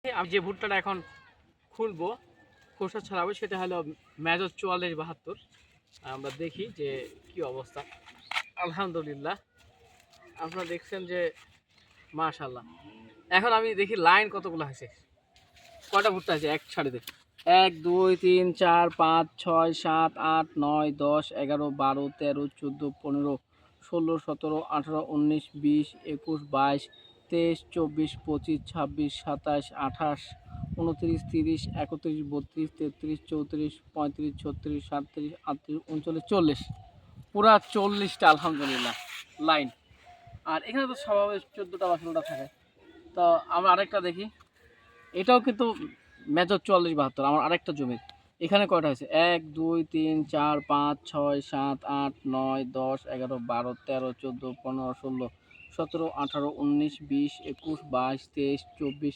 আমি যে ভুট্টাটা এখন খুলবো, খোসা ছাড়াবো, সেটা হলো মেজর 44-72। আমরা দেখি যে কি অবস্থা। আলহামদুলিল্লাহ, আপনারা দেখছেন যে মাশাআল্লাহ। এখন আমি দেখি লাইন কতগুলো আছে, কয়টা ভুট্টা আছে এক সারিতে। 1 2 3 4 5 6 7 8 9 10 11 12 13 14 15 16 17 18 19 20 21 22 23 24 25 26 27 28 29 30 31 32 33 34 35 36 37 38 39 40, পুরা 40টা আলহামদুলিল্লাহ লাইন। আর এখানে তো স্বাভাবিক 14টা বা 16টা থাকে। তো আমরা আরেকটা দেখি, এটাও কিন্তু মেজর 44-72 আমার আরেকটা জমি। এখানে কয়টা হয়েছে 1 2 3 4 5 6 7 8 9 10 11 12 13 14 15 16 17 18 19 20 21 22 23 24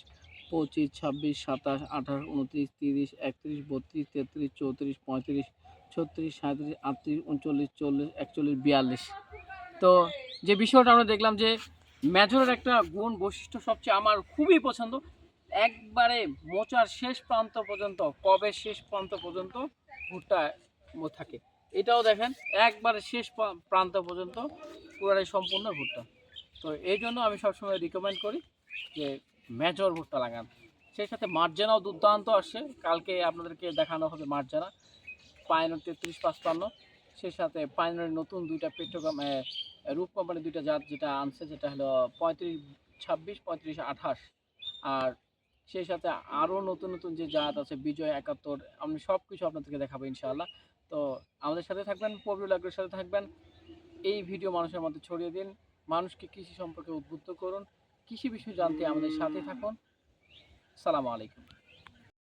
25 26 27 28 29 30 31 32 33 34 35 36 37 38 39 40 41 42। তো যে বিষয়টা আমরা দেখলাম যে মেজরের একটা গুণ বৈশিষ্ট্য সবচেয়ে আমার খুবই পছন্দ, একবারে মোচার শেষ প্রান্ত পর্যন্ত, কবের শেষ প্রান্ত পর্যন্ত ভুট্টা থাকে। এটাও দেখেন একবারে শেষ প্রান্ত পর্যন্ত পুরাটাই সম্পূর্ণ ভুট্টা। তো এই জন্য আমি সবসময় রিকমেন্ড করি যে মেজর ভুট্টা লাগান। সেই সাথে মার্জানাও দুর্দান্ত আসছে, কালকে আপনাদেরকে দেখানো হবে মার্জানা পাইনর 33-55। সেই সাথে পাইনরের নতুন দুইটা পেট্রোগ্রাম রূপ কোম্পানির দুইটা জাত যেটা আনছে, যেটা হলো 35-26 35-28। আর সেই সাথে আরও নতুন নতুন যে জাত আছে বিজয় 71, আমি সব কিছু আপনাদেরকে দেখাবো ইনশাআল্লাহ। তো আমাদের সাথে থাকবেন, পবিউল এগ্রোর সাথে থাকবেন। এই ভিডিও মানুষের মধ্যে ছড়িয়ে দিন, মানুষকে কৃষি সম্পর্কে উদ্বুদ্ধ করুন, কৃষি বিষয় জানতে আমাদের সাথে থাকুন। সালামু আলাইকুম।